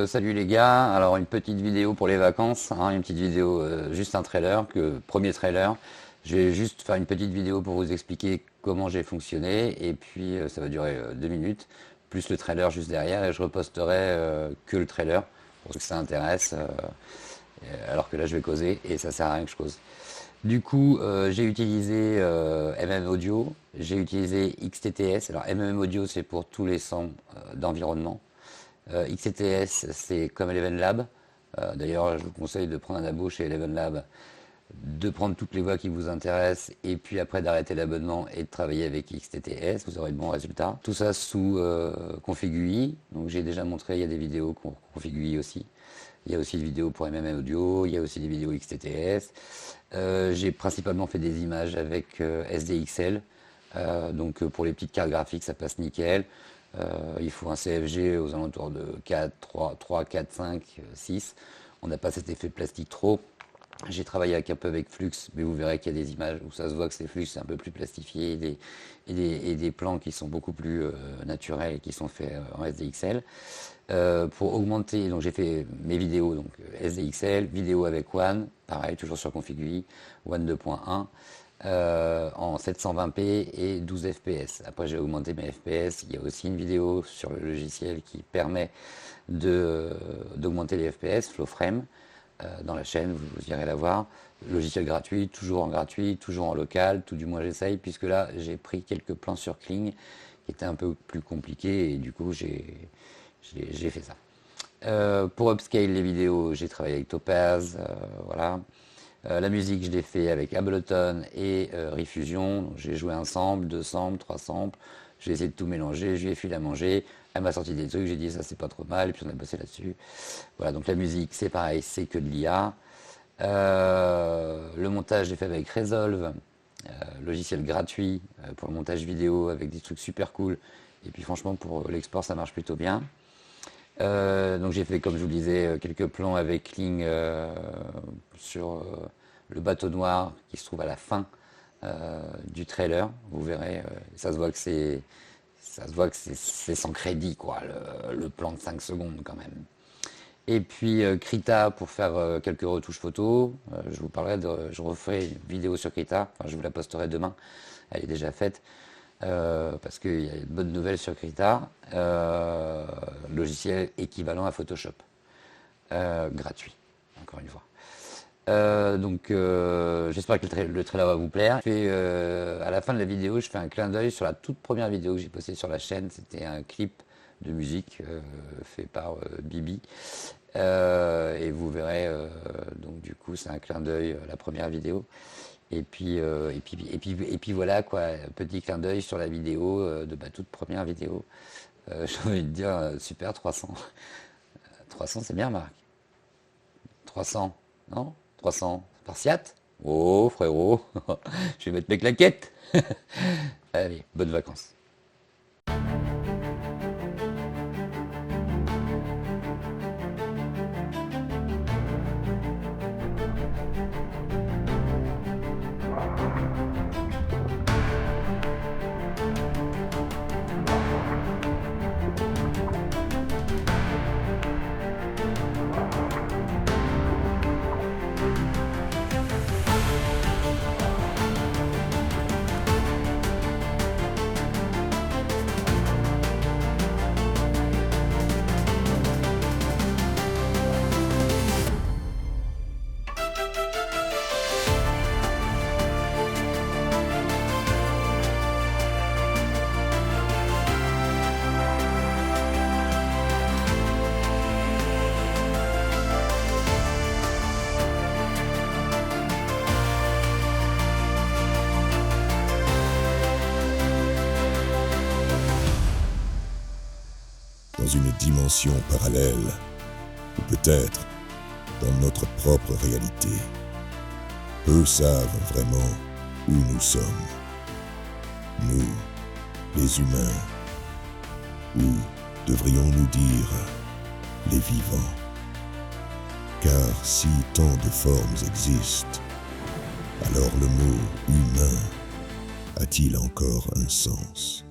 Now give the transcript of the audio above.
Salut les gars, alors une petite vidéo pour les vacances, hein, une petite vidéo, juste un trailer, premier trailer. Je vais juste faire une petite vidéo pour vous expliquer comment j'ai fonctionné et puis ça va durer 2 minutes, plus le trailer juste derrière et je reposterai que le trailer pour ceux que ça intéresse, alors que là je vais causer et ça sert à rien que je cause. Du coup, j'ai utilisé MM Audio, j'ai utilisé XTTS. Alors MM Audio c'est pour tous les sons d'environnement. XCTS, c'est comme Eleven Lab. D'ailleurs, je vous conseille de prendre un abo chez Eleven Lab, de prendre toutes les voix qui vous intéressent et puis après d'arrêter l'abonnement et de travailler avec XTTS. Vous aurez de bons résultats. Tout ça sous Config UI. Donc, j'ai déjà montré, il y a des vidéos Config UI aussi. Il y a aussi des vidéos pour MM Audio, il y a aussi des vidéos XTTS. J'ai principalement fait des images avec SDXL. Pour les petites cartes graphiques, ça passe nickel. Il faut un CFG aux alentours de 4, 3, 4, 5, 6. On n'a pas cet effet plastique trop. J'ai travaillé un peu avec Flux, mais vous verrez qu'il y a des images où ça se voit que c'est Flux, c'est un peu plus plastifié, et des plans qui sont beaucoup plus naturels et qui sont faits en SDXL. Pour augmenter, donc j'ai fait mes vidéos, donc SDXL, vidéo avec One, pareil, toujours sur Config UI, One 2.1. En 720p et 12 fps. Après j'ai augmenté mes fps, il y a aussi une vidéo sur le logiciel qui permet d'augmenter les fps, FlowFrame, dans la chaîne, vous irez la voir. Logiciel gratuit, toujours en local, tout du moins j'essaye, puisque là j'ai pris quelques plans sur Kling qui étaient un peu plus compliqués et du coup j'ai fait ça. Pour upscale les vidéos, j'ai travaillé avec Topaz, voilà. La musique, je l'ai fait avec Ableton et Refusion. J'ai joué un sample, deux samples, trois samples. J'ai essayé de tout mélanger, je lui ai filé à manger. Elle m'a sorti des trucs, j'ai dit ça c'est pas trop mal, et puis on a bossé là-dessus. Voilà, donc la musique, c'est pareil, c'est que de l'IA. Le montage, j'ai fait avec Resolve, logiciel gratuit pour le montage vidéo avec des trucs super cool. Et puis franchement, pour l'export, ça marche plutôt bien. Donc j'ai fait, comme je vous le disais, quelques plans avec Kling sur le bateau noir qui se trouve à la fin du trailer. Vous verrez, ça se voit que c'est sans crédit, quoi, le plan de 5 secondes quand même. Et puis Krita pour faire quelques retouches photos. Je referai une vidéo sur Krita. Enfin, je vous la posterai demain. Elle est déjà faite. Parce qu'il y a de bonnes nouvelles sur Krita, logiciel équivalent à Photoshop, gratuit, encore une fois. J'espère que le trailer va vous plaire. À la fin de la vidéo, je fais un clin d'œil sur la toute première vidéo que j'ai postée sur la chaîne. C'était un clip de musique fait par Bibi. Et vous verrez, donc du coup, c'est un clin d'œil à la première vidéo. Et puis voilà quoi, petit clin d'œil sur la vidéo de ma toute première vidéo. J'ai envie de dire super 300. 300 c'est bien Marc. 300, non? 300 Spartiate? Oh frérot, je vais mettre mes claquettes. Allez, bonnes vacances. Dans une dimension parallèle, ou peut-être dans notre propre réalité. Peu savent vraiment où nous sommes. Nous, les humains, ou devrions-nous dire les vivants. Car si tant de formes existent, alors le mot humain a-t-il encore un sens ?